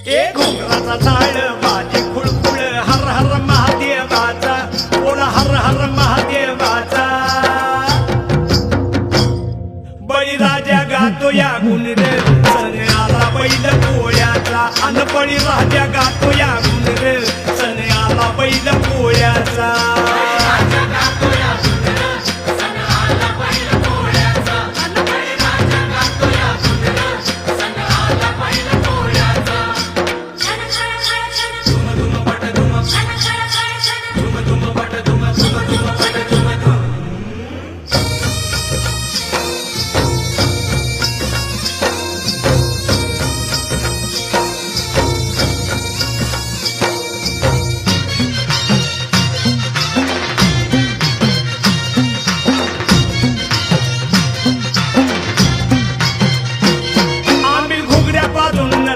एक घोंगराचा टाळ बाजी खुळखुळ हर हर महादेवाचा बोला हर हर महादेवाचा बळीराजा गातो या गुणरे सण आला बैल पोळ्याचा अन बळीराजा गातो या